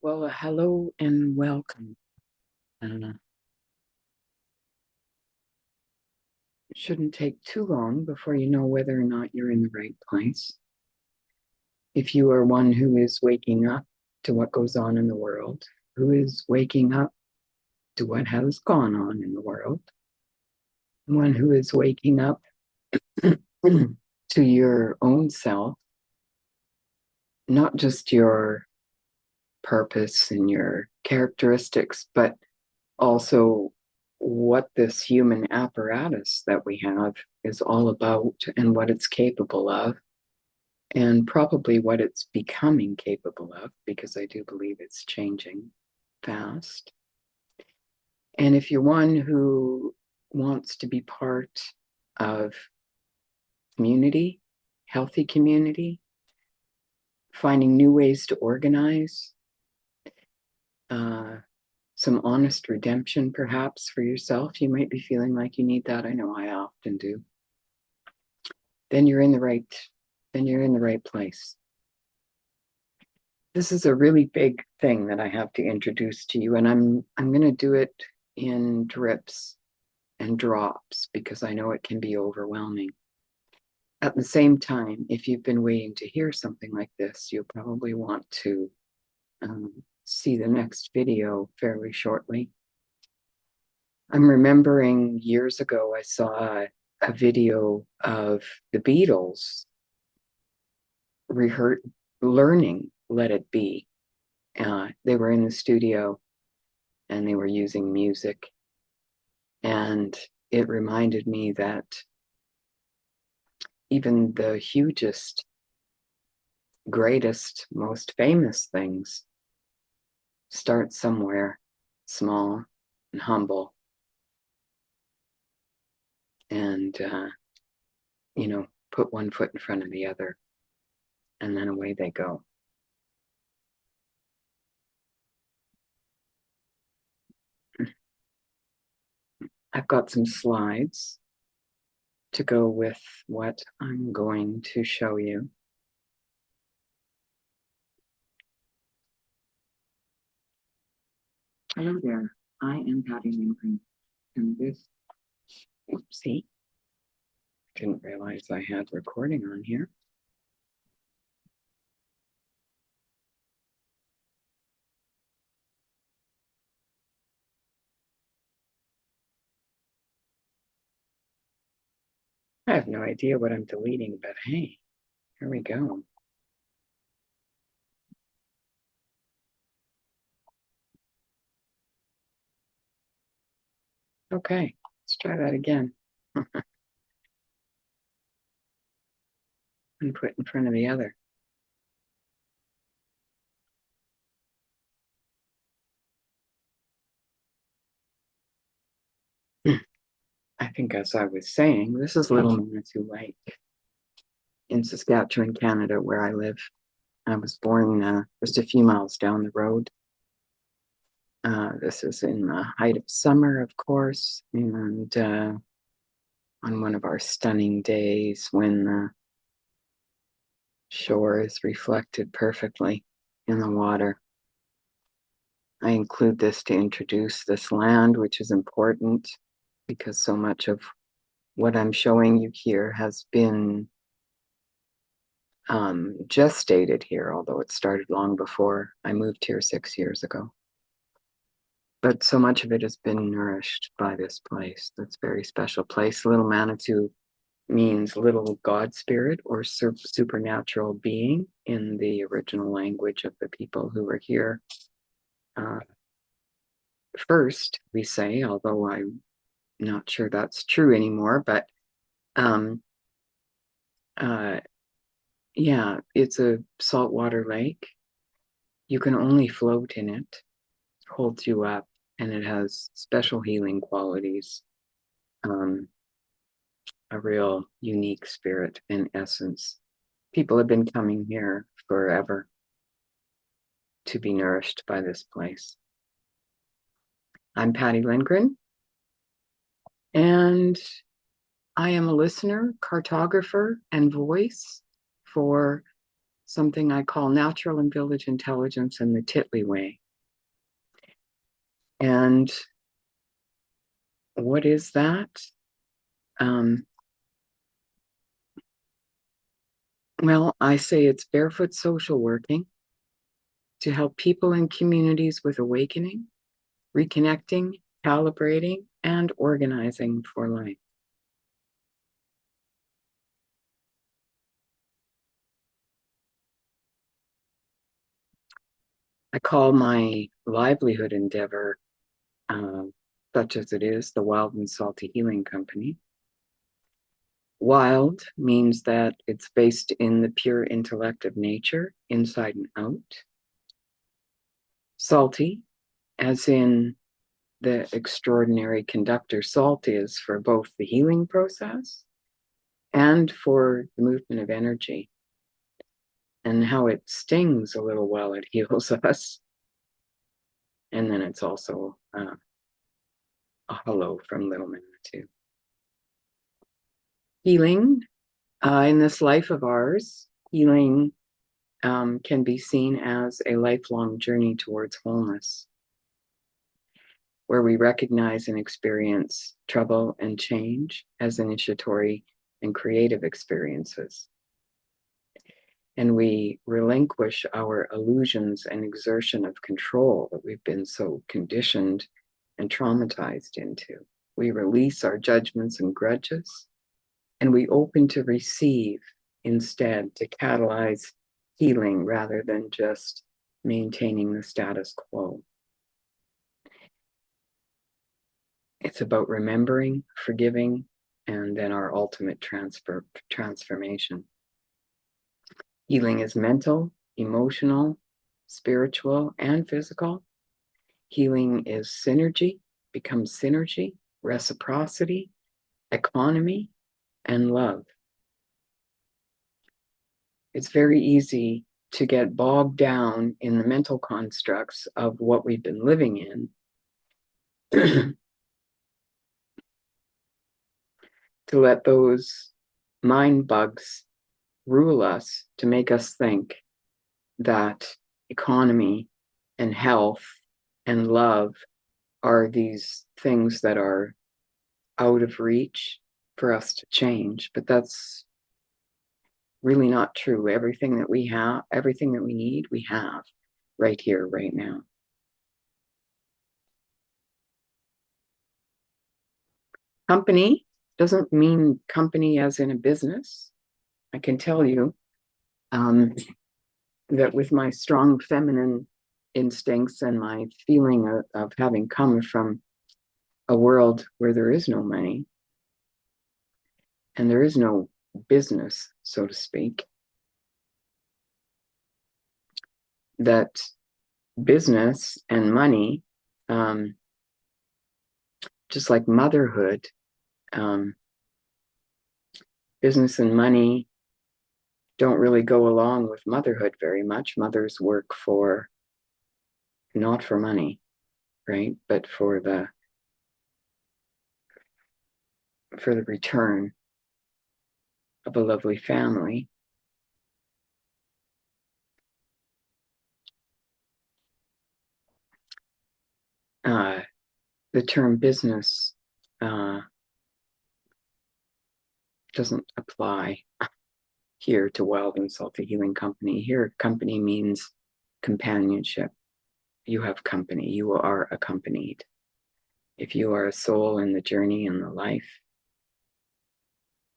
Well, hello and welcome. It shouldn't take too long before you know whether or not you're in the right place. If you are one who is waking up to what goes on in the world, who is waking up to what has gone on in the world, one who is waking up to your own self, not just your purpose and your characteristics, but also what this human apparatus that we have is all about and what it's capable of, and probably what it's becoming capable of, because I do believe it's changing fast. And if you're one who wants to be part of community, healthy community, finding new ways to organize, uh, some honest redemption perhaps for yourself, you might be feeling like you need that. I know I often do. Then you're in the right place. This is a really big thing that I have to introduce to you, and I'm going to do it in drips and drops because I know it can be overwhelming. At the same time, if you've been waiting to hear something like this, you'll probably want to see the next video fairly shortly. I'm remembering years ago I saw a video of the Beatles learning Let It Be. They were in the studio and they were using music. And it reminded me that even the hugest, greatest, most famous things start somewhere small and humble. And, put one foot in front of the other, and then away they go. I've got some slides to go with what I'm going to show you. Hello there, I am Patty Lindgren, and this, oopsie, didn't realize I had recording on here. I have no idea what I'm deleting, but hey, here we go. Okay, let's try that again. One foot in front of the other. I think, as I was saying, this is Little Manitou Lake in Saskatchewan, Canada, where I live. I was born just a few miles down the road. This is in the height of summer, of course, and on one of our stunning days when the shore is reflected perfectly in the water. I include this to introduce this land, which is important because so much of what I'm showing you here has been gestated here, although it started long before I moved here 6 years ago. But so much of it has been nourished by this place. That's a very special place. Little Manitou means little God spirit or supernatural being in the original language of the people who were here. First, we say, although I'm not sure that's true anymore, but yeah, it's a saltwater lake. You can only float in it. It holds you up, and it has special healing qualities. A real unique spirit and essence. People have been coming here forever to be nourished by this place. I'm Patty Lindgren, and I am a listener, cartographer, and voice for something I call natural and village intelligence in the TITLI way. And what is that? Well, I say it's barefoot social working to help people in communities with awakening, reconnecting, calibrating, and organizing for life. I call my livelihood endeavor, such as it is, the Wild and Salty Healing Company. Wild means that it's based in the pure intellect of nature, inside and out. Salty, as in the extraordinary conductor salt is for both the healing process and for the movement of energy, and how it stings a little while it heals us. And then it's also a hello from Little Man too. Healing in this life of ours, healing can be seen as a lifelong journey towards wholeness, where we recognize and experience trouble and change as initiatory and creative experiences. And we relinquish our illusions and exertion of control that we've been so conditioned and traumatized into. We release our judgments and grudges, and we open to receive instead, to catalyze healing rather than just maintaining the status quo. It's about remembering, forgiving, and then our ultimate transformation. Healing is mental, emotional, spiritual, and physical. Healing is synergy, becomes synergy, reciprocity, economy, and love. It's very easy to get bogged down in the mental constructs of what we've been living in. To let those mind bugs rule us, to make us think that economy and health and love are these things that are out of reach for us to change. But that's really not true. Everything that we have, everything that we need, we have right here, right now. Company doesn't mean company as in a business. I can tell you that with my strong feminine instincts and my feeling of having come from a world where there is no money and there is no business, so to speak, that business and money, just like motherhood, business and money don't really go along with motherhood very much. Mothers work for, not for money, right? But for the return of a lovely family. The term business doesn't apply here to Wild and Salty Healing Company. Here, company means companionship. You have company. You are accompanied. If you are a soul in the journey and the life,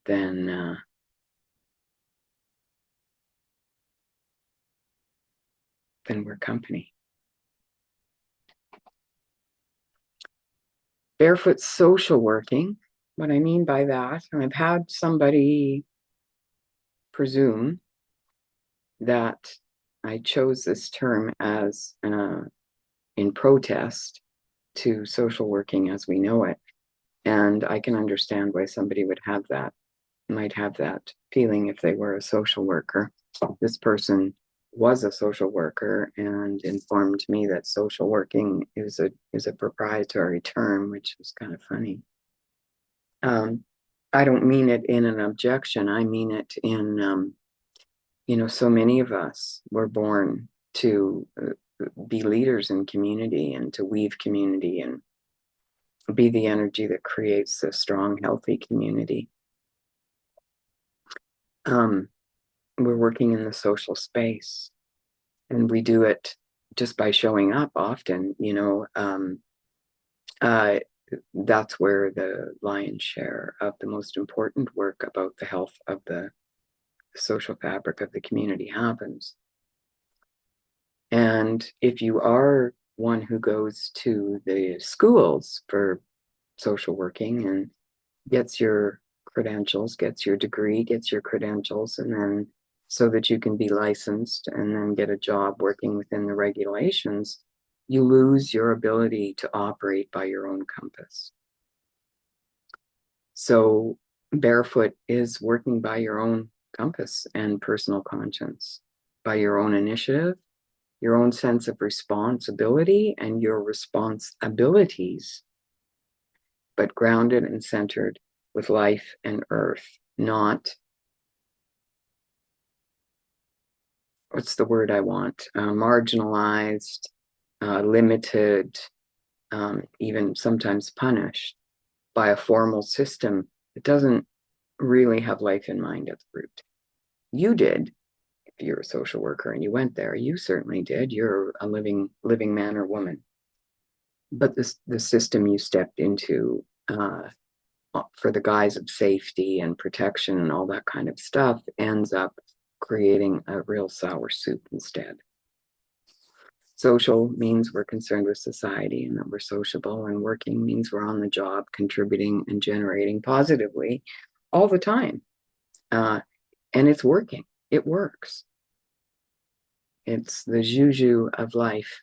then we're company. Barefoot social working. What I mean by that, and I've had somebody presume that I chose this term as in protest to social working as we know it. And I can understand why somebody would have that, might have that feeling if they were a social worker. This person was a social worker and informed me that social working is a proprietary term, which was kind of funny. I don't mean it in an objection. I mean it in So many of us were born to be leaders in community and to weave community and be the energy that creates a strong, healthy community. We're working in the social space, and we do it just by showing up often. That's where the lion's share of the most important work about the health of the social fabric of the community happens. And if you are one who goes to the schools for social working and gets your credentials, gets your degree, gets your credentials, and then so that you can be licensed and then get a job working within the regulations, you lose your ability to operate by your own compass. So barefoot is working by your own compass and personal conscience, by your own initiative, your own sense of responsibility and your responsibilities, but grounded and centered with life and earth, not, what's the word I want? Marginalized, limited, even sometimes punished by a formal system that doesn't really have life in mind at the root. You did. If you're a social worker and you went there, you certainly did. You're a living man or woman. But the system you stepped into for the guise of safety and protection and all that kind of stuff ends up creating a real sour soup instead. Social means we're concerned with society and that we're sociable, and working means we're on the job, contributing and generating positively all the time. And it's working. It works. It's the juju of life,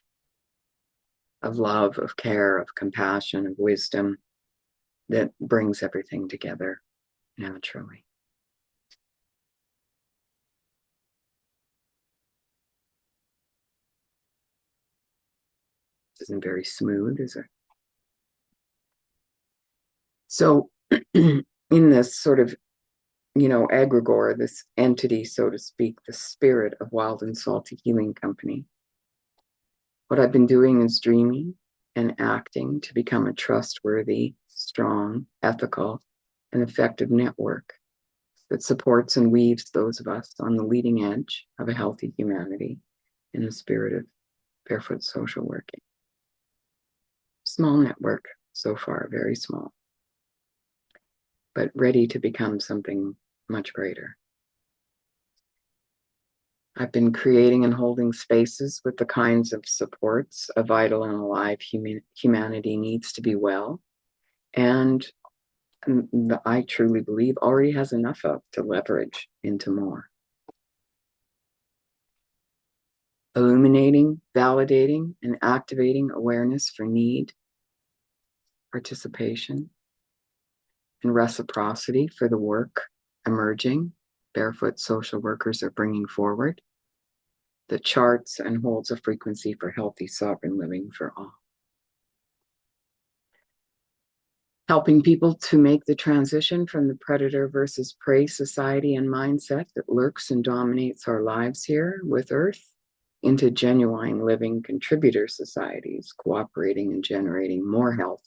of love, of care, of compassion, of wisdom that brings everything together naturally. This isn't very smooth, is it? So in this sort of, egregore, this entity, so to speak, the spirit of Wild and Salty Healing Company, what I've been doing is dreaming and acting to become a trustworthy, strong, ethical, and effective network that supports and weaves those of us on the leading edge of a healthy humanity in the spirit of barefoot social working. Small network so far, very small, but ready to become something much greater. I've been creating and holding spaces with the kinds of supports a vital and alive humanity needs to be well, and I truly believe already has enough of to leverage into more. Illuminating, validating, and activating awareness for need, participation, and reciprocity for the work emerging barefoot social workers are bringing forward that charts and holds a frequency for healthy sovereign living for all. Helping people to make the transition from the predator versus prey society and mindset that lurks and dominates our lives here with Earth into genuine living contributor societies, cooperating and generating more health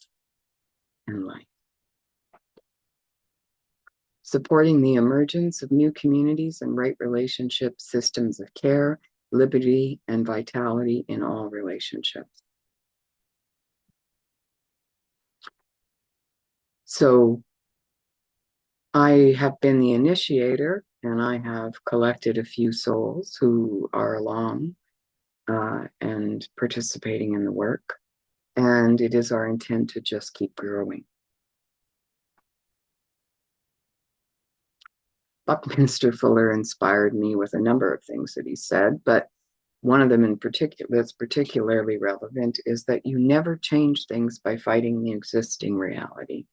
and life. Supporting the emergence of new communities and right relationship systems of care, liberty, and vitality in all relationships. So I have been the initiator, and I have collected a few souls who are along and participating in the work. And it is our intent to just keep growing. Buckminster Fuller inspired me with a number of things that he said, but one of them in particular that's particularly relevant is that you never change things by fighting the existing reality.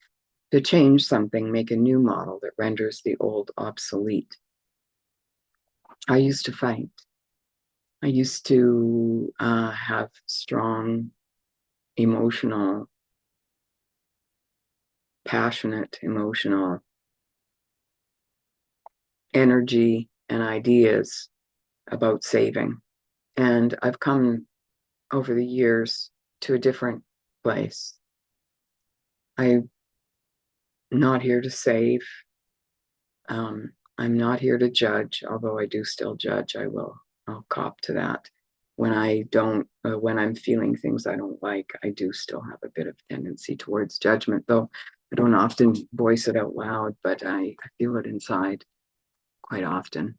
To change something, make a new model that renders the old obsolete. I used to fight. I used to have strong, emotional, passionate, emotional energy and ideas about saving. And I've come over the years to a different place. I'm not here to save. I'm not here to judge, although I do still judge. I'll cop to that. When when I'm feeling things I don't like, I do still have a bit of tendency towards judgment, though I don't often voice it out loud, but I feel it inside quite often.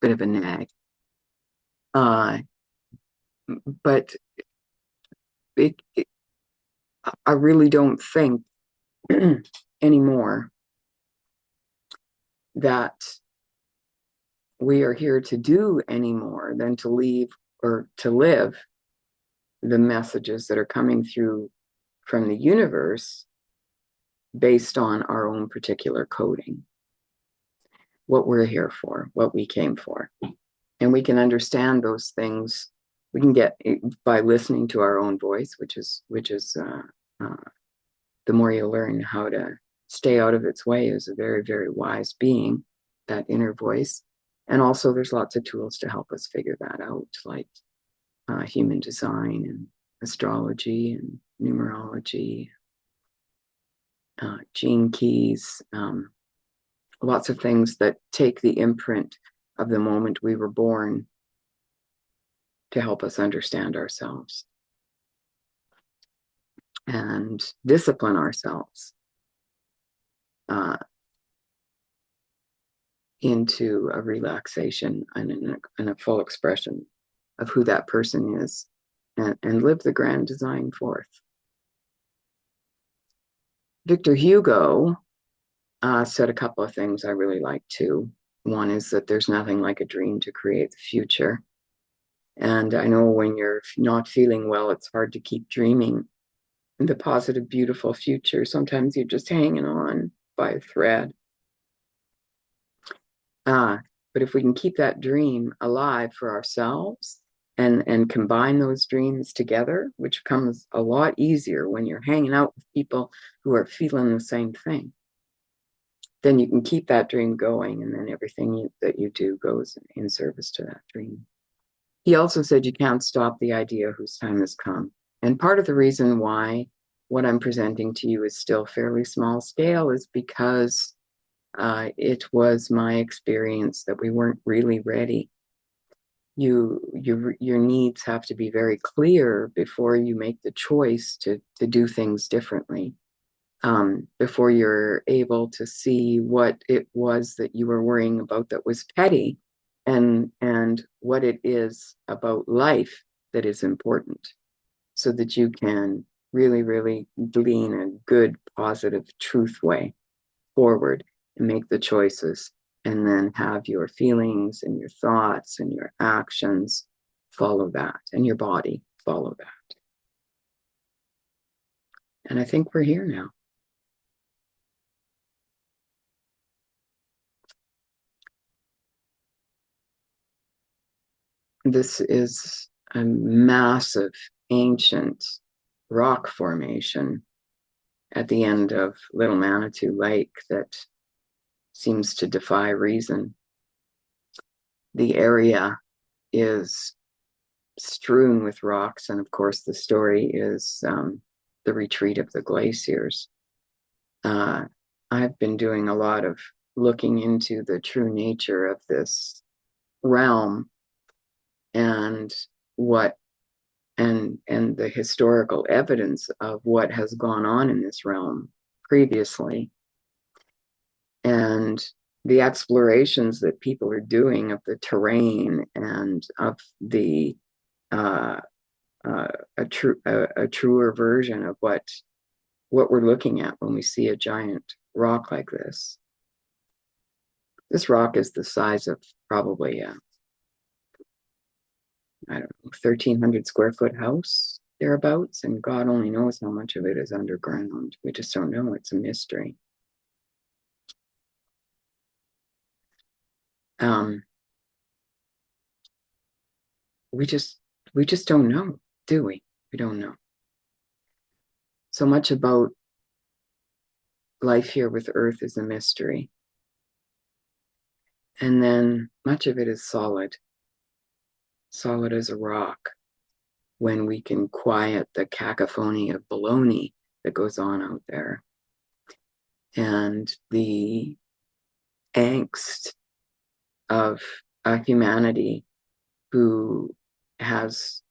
Bit of a nag. Uh, but it, I really don't think anymore that we are here to do any more than to leave or to live the messages that are coming through from the universe based on our own particular coding, what we're here for, what we came for. And we can understand those things. We can get by listening to our own voice, which is the more you learn how to stay out of its way as a very, very wise being, that inner voice. And also there's lots of tools to help us figure that out, like human design and astrology and numerology, gene keys, lots of things that take the imprint of the moment we were born to help us understand ourselves and discipline ourselves into a relaxation and a full expression of who that person is, and live the grand design forth. Victor Hugo said a couple of things I really like too. One is that there's nothing like a dream to create the future. And I know when you're not feeling well, it's hard to keep dreaming the positive, beautiful future. Sometimes you're just hanging on by a thread. But if we can keep that dream alive for ourselves and combine those dreams together, which comes a lot easier when you're hanging out with people who are feeling the same thing, then you can keep that dream going, and then everything that you do goes in service to that dream. He also said you can't stop the idea whose time has come. And part of the reason why what I'm presenting to you is still fairly small scale is because it was my experience that we weren't really ready. Your needs have to be very clear before you make the choice to do things differently. Before you're able to see what it was that you were worrying about that was petty, and what it is about life that is important, so that you can really, really glean a good, positive, truth way forward and make the choices, and then have your feelings and your thoughts and your actions follow that, and your body follow that. And I think we're here now. This is a massive, ancient rock formation at the end of Little Manitou Lake that seems to defy reason. The area is strewn with rocks, and of course the story is the retreat of the glaciers. I've been doing a lot of looking into the true nature of this realm and the historical evidence of what has gone on in this realm previously, and the explorations that people are doing of the terrain and of the a truer version of what we're looking at when we see a giant rock like this. This rock is the size of probably I don't know, 1,300 square foot house thereabouts, and God only knows how much of it is underground. We just don't know. It's a mystery. We just don't know, do we? We don't know. So much about life here with Earth is a mystery. And then much of it is solid as a rock, when we can quiet the cacophony of baloney that goes on out there and the angst of a humanity who has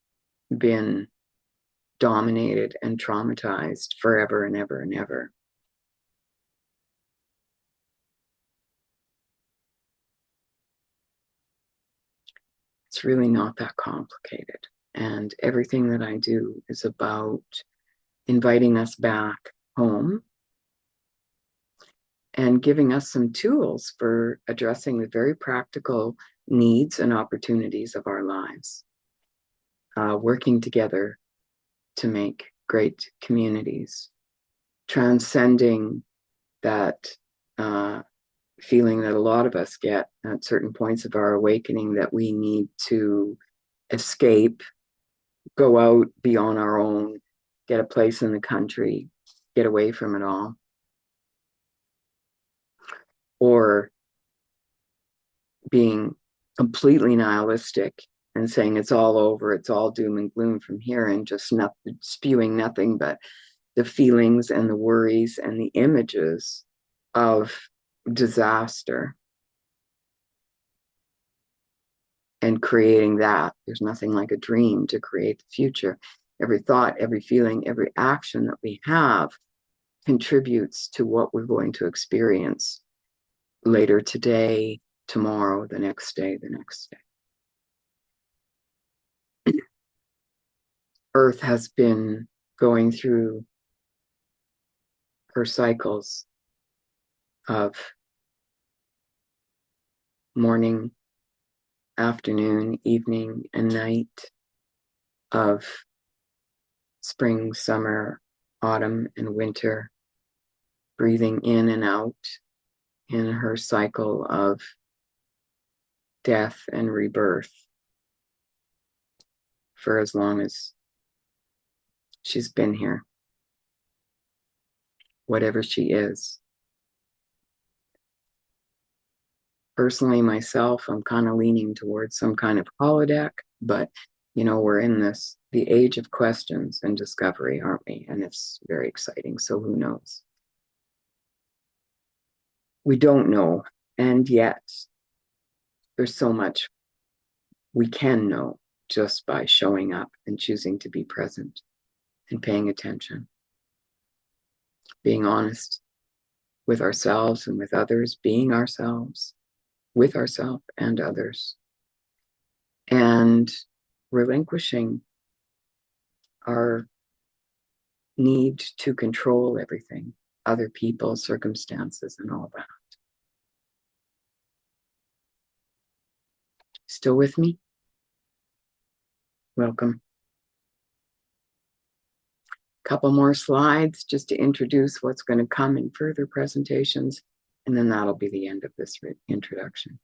been dominated and traumatized forever and ever and ever. It's really not that complicated. And everything that I do is about inviting us back home and giving us some tools for addressing the very practical needs and opportunities of our lives, working together to make great communities, transcending that feeling that a lot of us get at certain points of our awakening, that we need to escape, go out, be on our own, get a place in the country, get away from it all. Or being completely nihilistic and saying it's all over, it's all doom and gloom from here, and just spewing nothing but the feelings and the worries and the images of disaster and creating that. There's nothing like a dream to create the future. Every thought, every feeling, every action that we have contributes to what we're going to experience later today, tomorrow, the next day, the next day. Earth has been going through her cycles of morning, afternoon, evening, and night, of spring, summer, autumn, and winter, breathing in and out in her cycle of death and rebirth for as long as she's been here, whatever she is. Personally, myself, I'm kind of leaning towards some kind of holodeck, but we're in the age of questions and discovery, aren't we? And it's very exciting. So who knows? We don't know. And yet there's so much we can know just by showing up and choosing to be present and paying attention, being honest with ourselves and with others, being ourselves with ourselves and others, and relinquishing our need to control everything, other people, circumstances, and all that. Still with me? Welcome. Couple more slides just to introduce what's going to come in further presentations, and then that'll be the end of this introduction.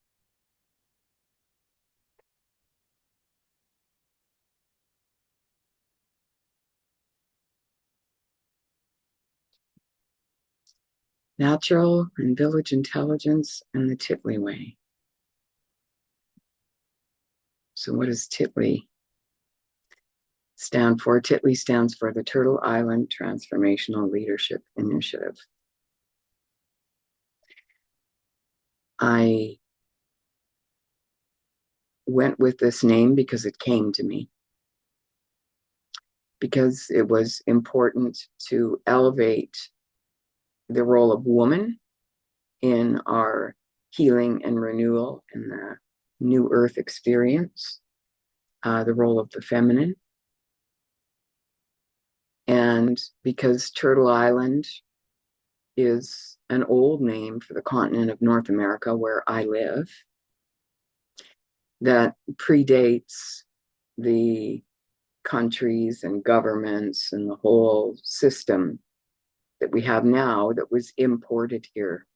Natural and village intelligence and the TITLI way. So what does TITLI stand for? TITLI stands for the Turtle Island Transformational Leadership Initiative. I went with this name because it came to me, because it was important to elevate the role of woman in our healing and renewal in the new earth experience, the role of the feminine. And because Turtle Island is an old name for the continent of North America where I live, that predates the countries and governments and the whole system that we have now, that was imported here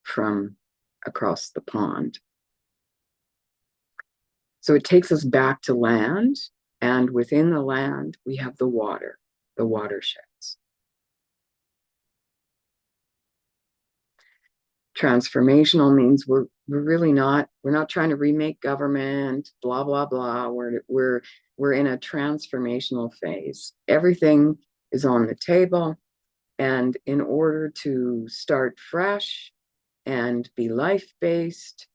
from across the pond. So it takes us back to land, and within the land, we have the water, the watersheds. Transformational means we're we're not trying to remake government, blah, blah, blah. We're in a transformational phase. Everything is on the table. And in order to start fresh and be life-based,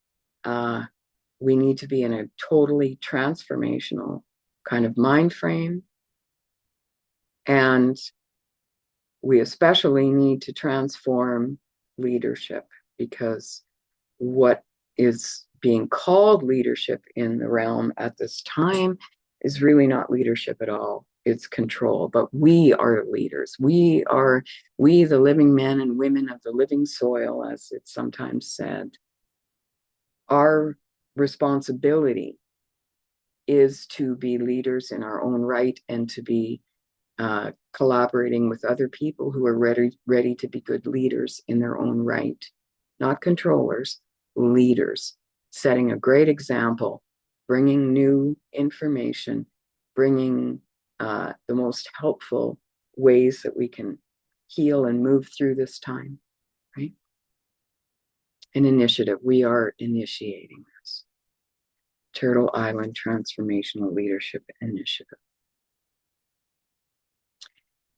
we need to be in a totally transformational kind of mind frame. And we especially need to transform leadership, because what is being called leadership in the realm at this time is really not leadership at all. It's control. But we are leaders. We, the living men and women of the living soil, as it's sometimes said. Our responsibility is to be leaders in our own right, and to be collaborating with other people who are ready to be good leaders in their own right. Not controllers, leaders, setting a great example, bringing new information, bringing the most helpful ways that we can heal and move through this time, right? An initiative. We are initiating this. Turtle Island Transformational Leadership Initiative,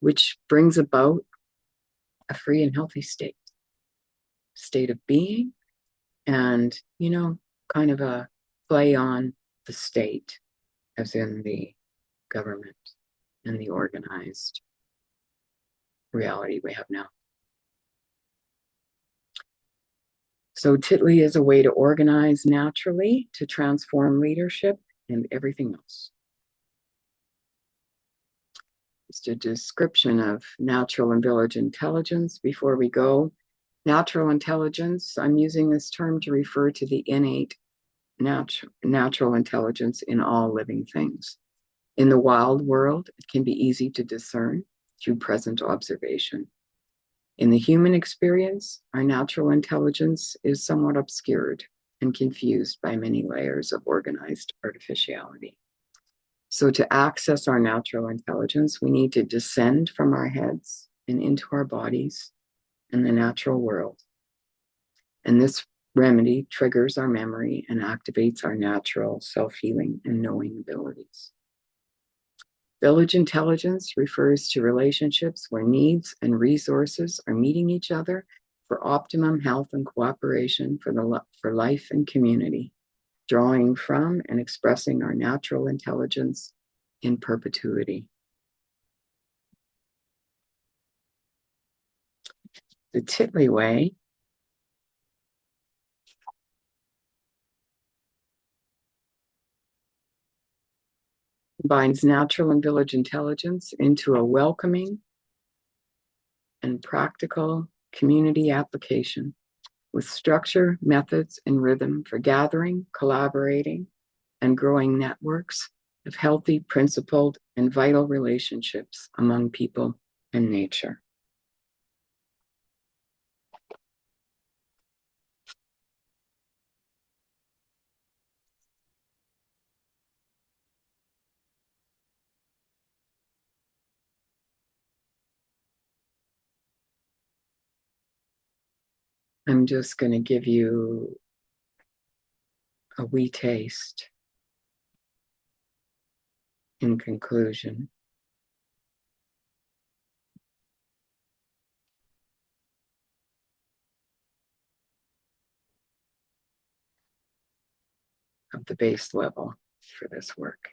which brings about a free and healthy state of being, and, kind of a play on the state, as in the government and the organized reality we have now. So TITLI is a way to organize naturally, to transform leadership and everything else. Just a description of natural and village intelligence before we go. Natural intelligence, I'm using this term to refer to the innate natural intelligence in all living things. In the wild world, it can be easy to discern through present observation. In the human experience, our natural intelligence is somewhat obscured and confused by many layers of organized artificiality. So to access our natural intelligence, we need to descend from our heads and into our bodies and the natural world. And this remedy triggers our memory and activates our natural self-healing and knowing abilities. Village intelligence refers to relationships where needs and resources are meeting each other for optimum health and cooperation for life and community, drawing from and expressing our natural intelligence in perpetuity. The TITLI way combines natural and village intelligence into a welcoming and practical community application with structure, methods, and rhythm for gathering, collaborating, and growing networks of healthy, principled, and vital relationships among people and nature. I'm just going to give you a wee taste in conclusion. Of the base level for this work.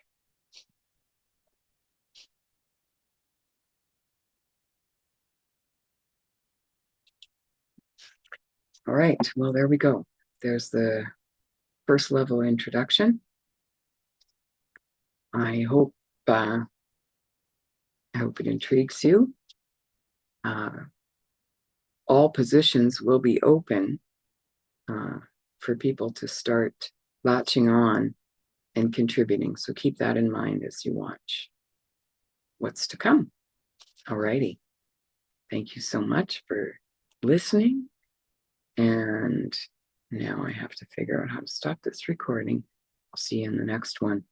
All right, well, there we go. There's the first level introduction. I hope it intrigues you. All positions will be open for people to start latching on and contributing. So keep that in mind as you watch what's to come. All righty. Thank you so much for listening. And now I have to figure out how to stop this recording. I'll see you in the next one.